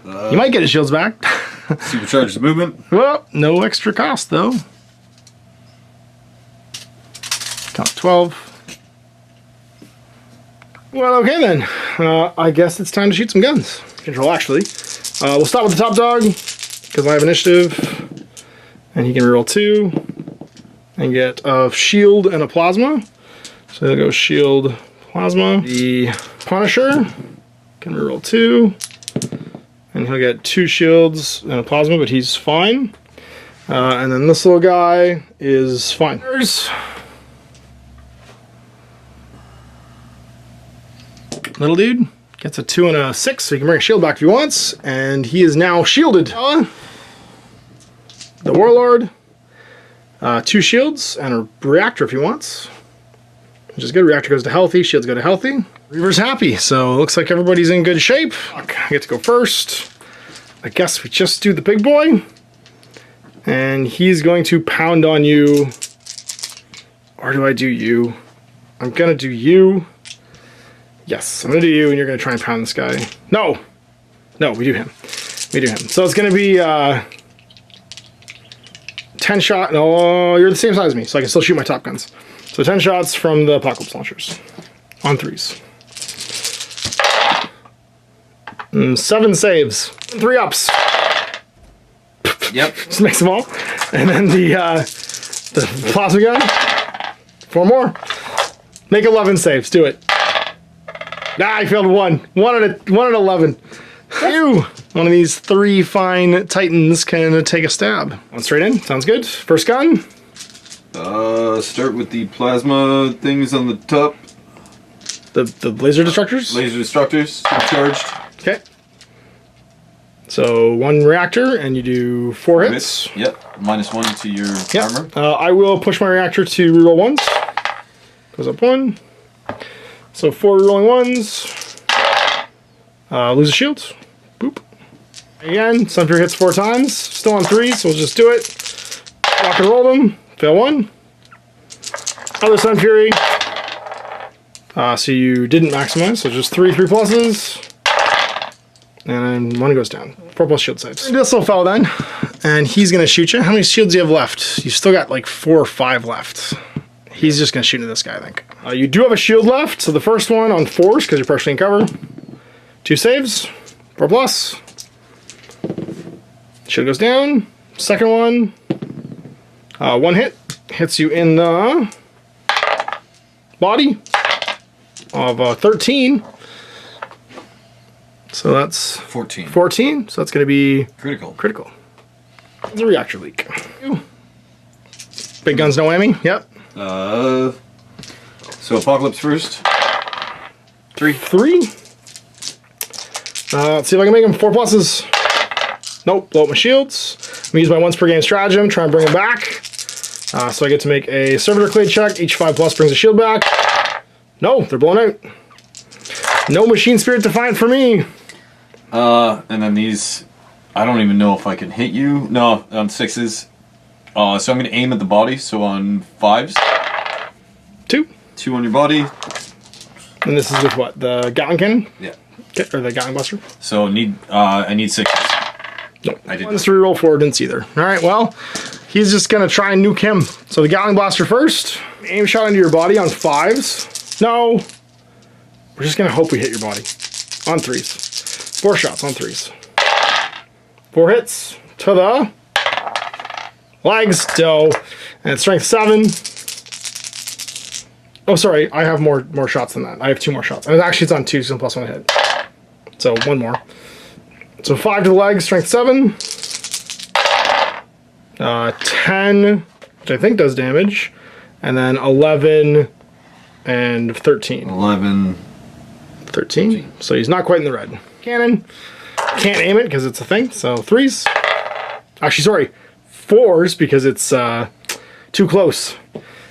You might get his shields back. Supercharge the movement. Well, no extra cost, though. Count 12. Well, okay then. I guess it's time to shoot some guns. Control, actually. We'll start with the top dog, because I have initiative. And he can reroll 2. And get a shield and a plasma. So he'll go shield, plasma. The Punisher can reroll 2. And he'll get 2 shields and a plasma, but he's fine. And then this little guy is fine. Little dude gets a 2 and a 6, so he can bring a shield back if he wants. And he is now shielded. The Warlord, 2 shields and a reactor if he wants. Which is good. Reactor goes to healthy, shields go to healthy. Reaver's happy, so it looks like everybody's in good shape. I get to go first. I guess we just do the big boy. And he's going to pound on you. Or do I do you? I'm gonna do you. Yes, I'm gonna do you, and you're gonna try and pound this guy. No! No, we do him. We do him. So it's gonna be 10 shot. No, you're the same size as me, so I can still shoot my top guns. So 10 shots from the Apocalypse launchers. On 3s. 7 saves. 3 ups. Yep. Just mix them all. And then the plasma gun. 4 more. Make 11 saves. Do it. Ah, I failed 1. 1 at 11. Ew. One of these 3 fine titans can take a stab. One straight in. Sounds good. First gun. Start with the plasma things on the top. The laser destructors? Laser destructors, charged. Okay. So 1 reactor, and you do 4 hits. Yep. -1 to your armor. I will push my reactor to reroll 1s. Goes up 1. So 4 rerolling 1s. Lose a shield. Boop. Again, Sun Fury hits 4 times. Still on 3, so we'll just do it. Rock and roll them. Fail 1. Other Sun Fury. So you didn't maximize, so just 3 3+s. And then 1 goes down. 4+ shield saves. This little fellow then. And he's going to shoot you. How many shields do you have left? You've still got like 4 or 5 left. He's just going to shoot into this guy, I think. You do have a shield left, so the first one on 4s, because you're partially in cover. 2 saves. 4+. Shield goes down. Second one. 1 hit. Hits you in the body of 13. So that's 14. 14. So that's going to be Critical. critical. It's a reactor leak. Big guns, no whammy. Yep. So Apocalypse first. 3. 3. Let's see if I can make them 4+s. Nope, blow up my shields. I'm gonna use my once per game stratagem, try and bring them back. So I get to make a servitor clade check. Each 5+ brings a shield back. No, they're blown out. No machine spirit defiant for me. And then these, I don't even know if I can hit you. No, on 6s. So I'm gonna aim at the body. So on 5s. 2. 2 on your body. And this is with what? The Gatling cannon? Yeah. Okay, or the Gatling blaster? So I need 6s. Nope. I did. 1s to reroll 4, didn't see either. Alright, well, he's just gonna try and nuke him. So the Gatling blaster first. Aim shot into your body on 5s. No. We're just gonna hope we hit your body. On 3s. 4 shots on 3s. 4 hits to the legs. Doe. And it's strength 7. Oh, sorry, I have more shots than that. I have 2 more shots. And actually it's on 2, so +1 hit. So 1 more. So 5 to the legs, strength 7. 10, which I think does damage. And then 11 and 13. 11. 13. So he's not quite in the red. Cannon. Can't aim it because it's a thing. So 3s. Actually, sorry. 4s because it's too close.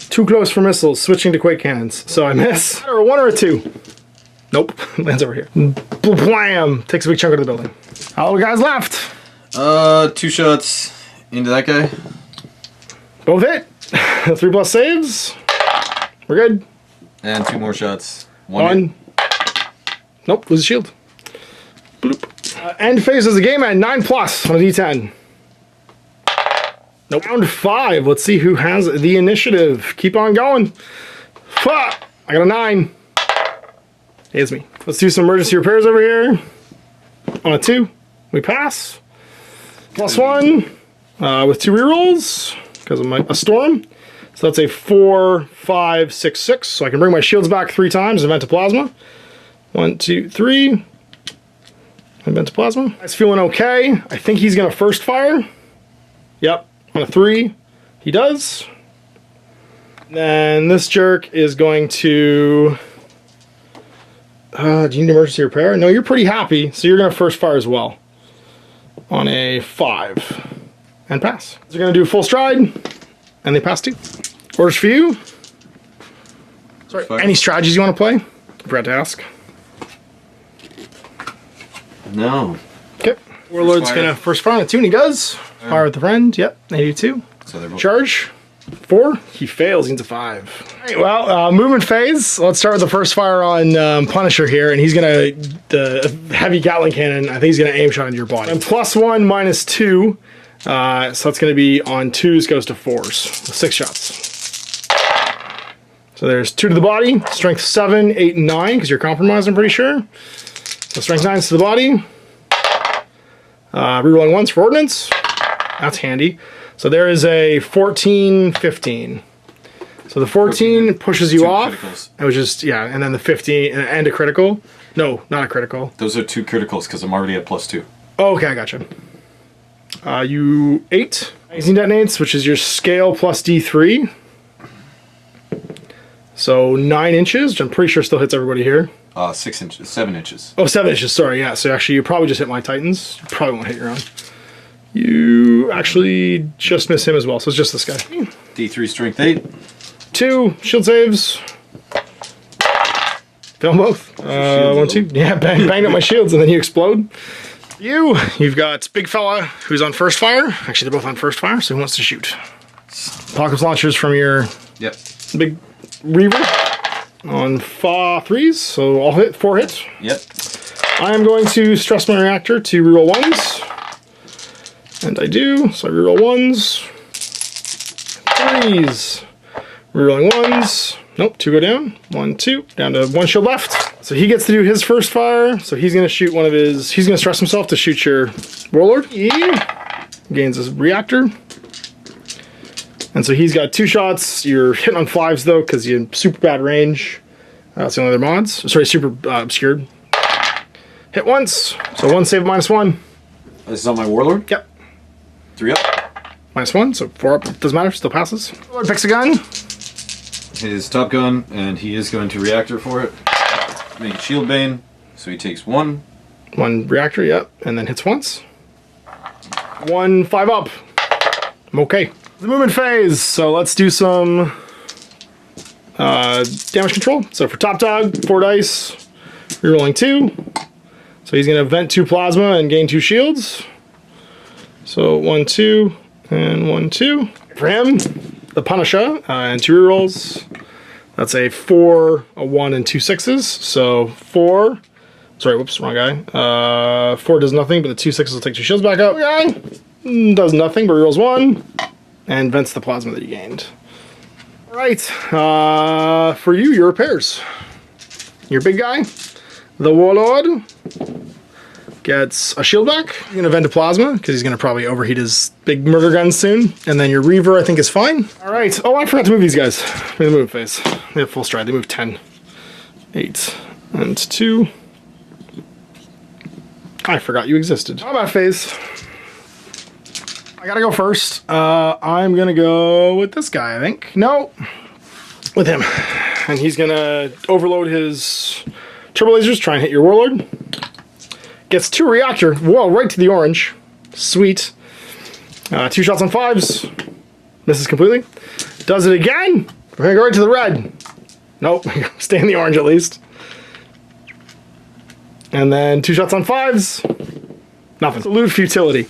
Too close for missiles. Switching to Quake cannons. So I miss. Or a 1 or a 2. Nope. Lands over here. Blam! Takes a big chunk out of the building. How many guys left? 2 shots into that guy. Both hit. 3+ saves. We're good. And 2 more shots. 1. Nope, lose a shield. Bloop. End phase is the game at 9+ on a D10. Nope. Round 5. Let's see who has the initiative. Keep on going. I got a 9. It's me. Let's do some emergency repairs over here. On a 2. We pass. +1 with 2 rerolls because of my Astorum. So that's a 4, 5, 6, 6. So I can bring my shields back 3 times and vent to plasma. 1, 2, 3. And vent to plasma. He's feeling okay. I think he's going to first fire. Yep. On a 3. He does. Then this jerk is going to... do you need emergency repair? No, you're pretty happy, so you're going to first fire as well. On a 5. And pass. So they're going to do full stride, and they pass 2. Orders for you. Sorry, any strategies you want to play? I forgot to ask. No. Okay. Warlord's going to first fire on a 2, and he does. Fire with the friend. Yep, they do 2. So they're both Charge. 4. He fails. He gets a 5. All right, well, movement phase. Let's start with the first fire on Punisher here, and he's gonna the heavy Gatling cannon. I think he's gonna aim shot into your body. And +1 -2. So that's gonna be on 2s goes to 4s. 6 shots. So there's 2 to the body. Strength 7, 8, and 9 because you're compromised. I'm pretty sure. So strength 9 to the body. Rerolling 1s for ordnance. That's handy. So there is a 14, 15. So the 14 pushes you off. Criticals. It was just, yeah, and then the 15 and a critical. No, not a critical. Those are 2 criticals because I'm already at +2. Oh, okay, I gotcha. You 8. Magazine detonates, which is your scale plus D3. So 9 inches, which I'm pretty sure still hits everybody here. 6 inches, 7 inches. Oh, 7 inches, sorry, yeah. So actually, you probably just hit my Titans. You probably won't hit your own. You actually just miss him as well, so it's just this guy. D3 strength 8. 2 shield saves. Fail them both. 1, 2. Yeah, banged up my shields and then you explode. You've got big fella who's on first fire. Actually, they're both on first fire, so who wants to shoot? Apocalypse launchers from your big Reaver on 3s, so I'll hit 4 hits. Yep. I am going to stress my reactor to reroll 1s. And I do, so I reroll 1s. 3s. Rerolling 1s. Nope, 2 go down. 1, 2. Down to 1 shield left. So he gets to do his first fire. So he's going to shoot one of his... He's going to stress himself to shoot your Warlord. He gains his reactor. And so he's got 2 shots. You're hitting on 5s, though, because you have super bad range. That's the only other mods. Sorry, super obscured. Hit once. So 1 save -1. This is on my Warlord? Yep. 3 up. -1, so 4 up. Doesn't matter, still passes. Warlord picks a gun. His top gun, and he is going to reactor for it. Make it shield bane, so he takes 1. 1 reactor, yep, and then hits once. 1 5 up. I'm okay. The movement phase. So let's do some damage control. So for top dog, 4 dice, rerolling 2. So he's gonna vent 2 plasma and gain 2 shields. So 1, 2, and 1, 2. For him, the Punisher, and 2 rerolls. That's a 4, a 1, and 2 6s. So 4. Sorry, whoops, wrong guy. 4 does nothing, but the 2 6s will take 2 shields back up. Guy does nothing, but rerolls 1 and vents the plasma that he gained. All right, for you, your repairs. Your big guy, the Warlord, gets a shield back. You're gonna vent a plasma because he's gonna probably overheat his big murder gun soon. And then your Reaver, I think, is fine. All right. Oh, I forgot to move these guys. In the movement phase. They have full stride. They move 10, 8, and 2. I forgot you existed. Combat phase. I gotta go first. I'm gonna go with this guy, I think. No, with him. And he's gonna overload his turbo lasers, try and hit your Warlord. Gets 2 reactor. Whoa, right to the orange. Sweet. 2 shots on 5s. Misses completely. Does it again. We're gonna go right to the red. Nope. Stay in the orange at least. And then 2 shots on 5s. Nothing. Salute futility.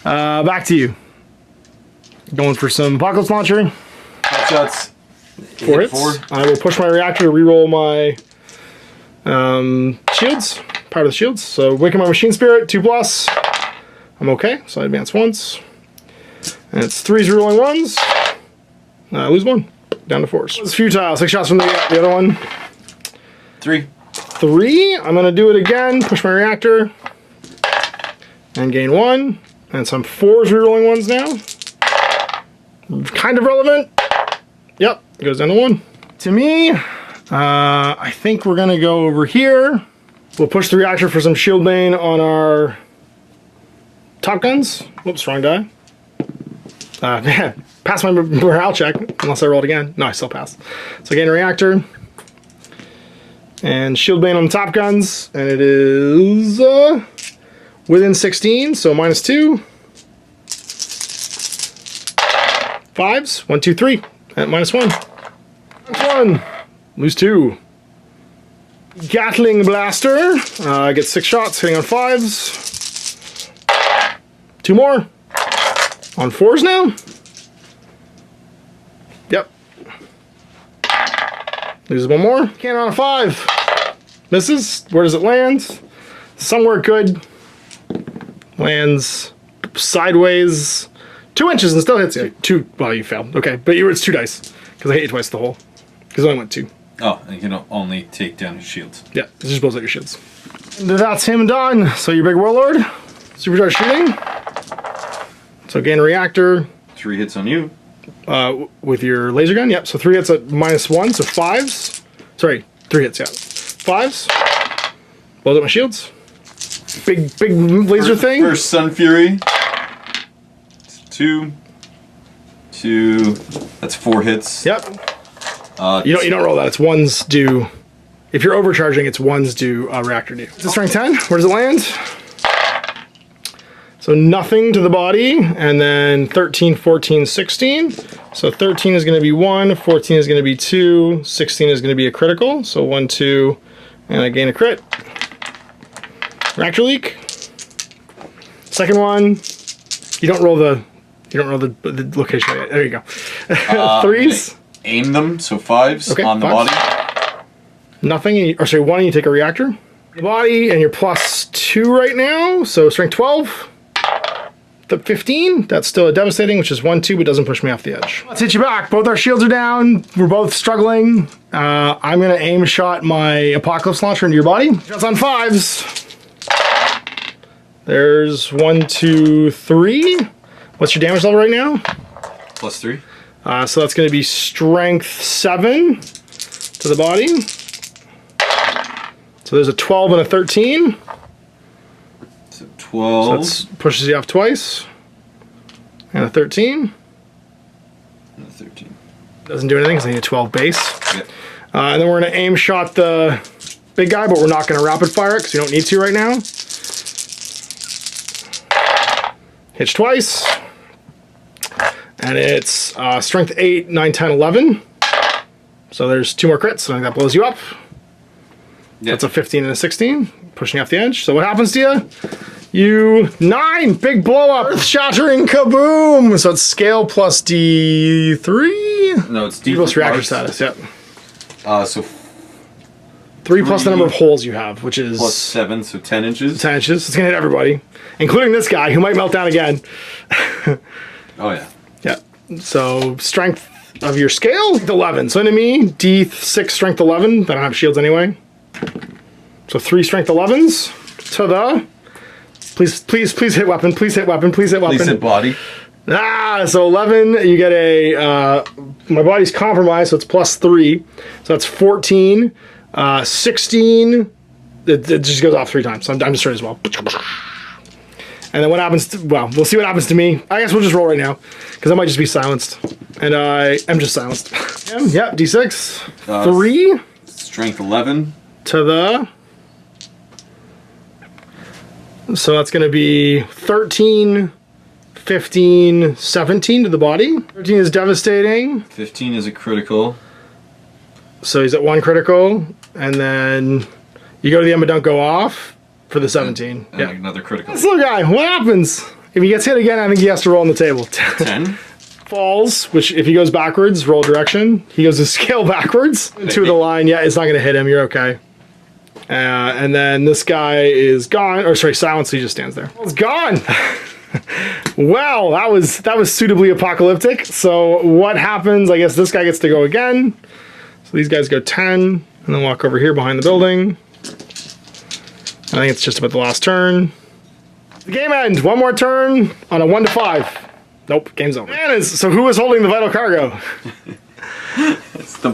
Back to you. Going for some Apocalypse Launcher. 5 shots. 4 hits. 4. I will push my reactor to reroll my shields. Part of the shields. So Waken my Machine Spirit, 2+. I'm okay. So I advance once. And it's 3s rerolling 1s. I lose 1. Down to 4s. It's futile. 6 shots from the other one. 3. 3. I'm going to do it again. Push my reactor. And gain 1. And some 4s rerolling 1s now. Kind of relevant. Yep. It goes down to 1. To me, I think we're going to go over here. We'll push the reactor for some shield bane on our top guns. Whoops, wrong die. Pass my morale check, unless I rolled again. No, I still pass. So gain a reactor. And shield bane on the top guns. And it is within 16, so -2. 5s. 1, 2, 3. At -1. -1. Lose 2. Gatling Blaster. I get 6 shots, hitting on 5s. 2 more. On 4s now? Yep. Loses 1 more. Cannon on a 5. Misses. Where does it land? Somewhere good. Lands sideways. 2 inches and still hits you. 2. Well, you failed. Okay, but it's 2 dice. Because I hit you twice the hole. Because I only went 2. Oh, and you can only take down his shields. Yeah, it just blows out your shields. And that's him done. So your big warlord. Supercharged shooting. So gain a reactor. 3 hits on you. With your laser gun. Yep, so 3 hits at -1, so 5s. Sorry, 3 hits, yeah. 5s. Blows up my shields. Big laser thing. First Sun Fury. 2. That's 4 hits. Yep. You don't roll that. It's 1s do. If you're overcharging, it's 1s do reactor do. It's a strength 10. Where does it land? So nothing to the body, and then 13, 14, 16. So 13 is going to be 1, 14 is going to be 2, 16 is going to be a critical. So 1, 2, and I gain a crit. Reactor leak. Second one. You don't roll the location. There you go. 3s. Aim them, so 5s on the 5s. body. Nothing, or sorry, 1 and you take a reactor. The body, and you're +2 right now, so strength 12. The 15, that's still a devastating, which is 1, 2, but doesn't push me off the edge. Let's hit you back. Both our shields are down. We're both struggling. I'm gonna aim shot my Apocalypse Launcher into your body. Shots on 5s. There's 1, 2, 3. What's your damage level right now? +3. So that's gonna be strength 7 to the body. So there's a 12 and a 13. So 12. So that pushes you off twice. And a 13. And a 13. Doesn't do anything because I need a 12 base. Yep. And then we're going to aim shot the big guy, but we're not going to rapid fire it because you don't need to right now. Hitch twice. And it's strength 8, 9, 10, 11. So there's 2 more crits. So I think that blows you up. Yep. That's a 15 and a 16, pushing off the edge. So what happens to you? You 9, big blow up, earth-shattering kaboom. So it's scale plus D3. No, it's D plus reactor status. Yep. So 3 plus the number of holes you have, which is +7, so 10 inches. 10 inches. It's gonna hit everybody, including this guy who might melt down again. Oh yeah. Yeah. So strength of your scale 11. So enemy D6 strength 11. I don't have shields anyway. So 3 strength 11s to the. Please hit weapon. Please hit weapon. Please hit weapon. Please hit body. So 11. You get a. My body's compromised, so it's +3. So that's 14. 16. It just goes off 3 times. So I'm destroyed as well. And then what happens to, well, we'll see what happens to me. I guess we'll just roll right now, because I might just be silenced. And I am just silenced. Yep, D6. 3. Strength 11. To the... So that's going to be 13, 15, 17 to the body. 13 is devastating. 15 is a critical. So he's at 1 critical. And then You go to the end but don't go off for the 17. And yeah. another critical. This little guy, what happens? If he gets hit again, I think he has to roll on the table. 10. Falls, which if he goes backwards, roll direction. He goes to scale backwards to the line. Yeah, it's not going to hit him. You're okay. And then this guy is gone. Or sorry, silence. He just stands there. It's gone. Well, that was suitably apocalyptic. So what happens? I guess this guy gets to go again. So these guys go 10, and then walk over here behind the building. I think it's just about the last turn. The game ends. One more turn on a 1 to 5. Nope, game's over. So who was holding the vital cargo? It's the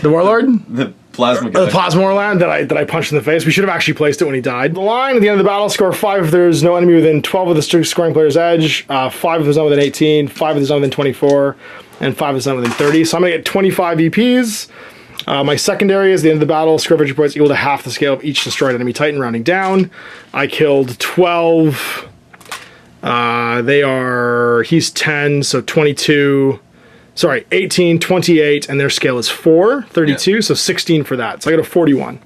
Warlord? The plasma guy. The plasma warlord that I punched in the face. We should have actually placed it when he died. The line at the end of the battle, score 5 if there's no enemy within 12 of the scoring player's edge, 5 if there's none within 18, 5 if there's none within 24, and 5 if there's none within 30. So I'm going to get 25 EPs. My secondary is the end of the battle. Score victory points equal to half the scale of each destroyed enemy titan, rounding down. I killed 12. He's 10, so 22. Sorry, 18, 28, and their scale is 4, 32, yeah. So 16 for that. So I got a 41.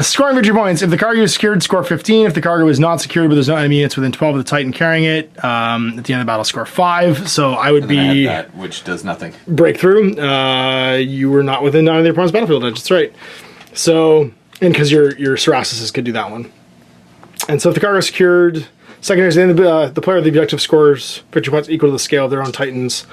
Scoring victory points. If the cargo is secured, score 15. If the cargo is not secured, but there's no enemy units within 12 of the Titan carrying it, at the end of the battle, score 5. So I would be... I had that, which does nothing. Breakthrough. You were not within 9 of the opponent's battlefield edge. That's right. So, and because your Cerastus could do that one. And so if the cargo is secured, secondary is the player of the objective scores victory points equal to the scale of their own Titans.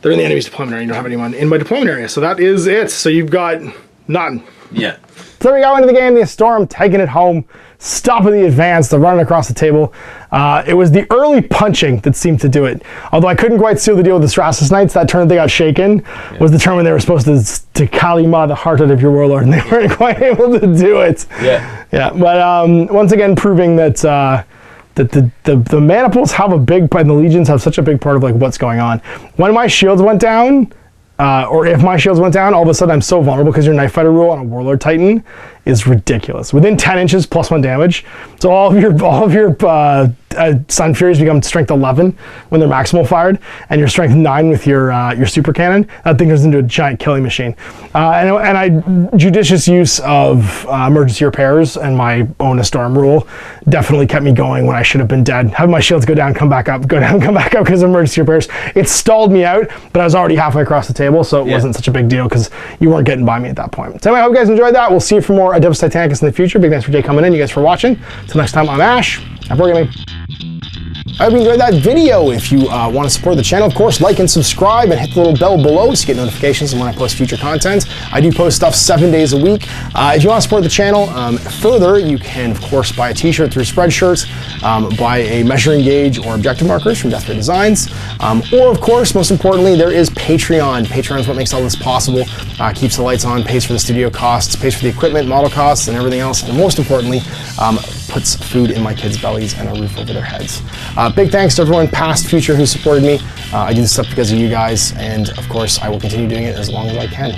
They're in the enemy's deployment area. You don't have anyone in my deployment area. So that is it. So you've got none. Yeah. So we go into the game, the Astorum taking it home, stopping the advance, the running across the table. It was the early punching that seemed to do it. Although I couldn't quite seal the deal with the Cerastus Knights, that turn they got shaken was the turn when they were supposed to Kalima the heart out of your warlord, and they weren't quite able to do it. Yeah. Yeah, but once again proving that the maniples have a big part, and the legions have such a big part of like what's going on. When my shields went down, or if my shields went down, all of a sudden I'm so vulnerable because your Knife Fighter rule on a Warlord Titan is ridiculous. Within 10 inches, +1 damage. So all of your Sun Furies become strength 11 when they're maximal fired, and your strength 9 with your super cannon. That thing turns into a giant killing machine. Judicious use of emergency repairs and my own Astorum rule definitely kept me going when I should have been dead. Having my shields go down, come back up, go down, come back up because of emergency repairs. It stalled me out, but I was already halfway across the table, so it wasn't such a big deal because you weren't getting by me at that point. So anyway, I hope you guys enjoyed that. We'll see you for more Adeptus Titanicus in the future. Big thanks for Jay coming in. You guys for watching. Until next time, I'm Ash. Have programming. I hope you enjoyed that video. If you want to support the channel, of course, like and subscribe and hit the little bell below so you get notifications when I post future content. I do post stuff 7 days a week. If you want to support the channel further, you can, of course, buy a t-shirt through Spreadshirts, buy a measuring gauge or objective markers from Death Ray Designs, or, of course, most importantly, there is Patreon. Patreon is what makes all this possible, keeps the lights on, pays for the studio costs, pays for the equipment, model costs, and everything else, and most importantly, puts food in my kids' bellies and a roof over their heads. Big thanks to everyone, past, future, who supported me. I do this stuff because of you guys, and of course, I will continue doing it as long as I can.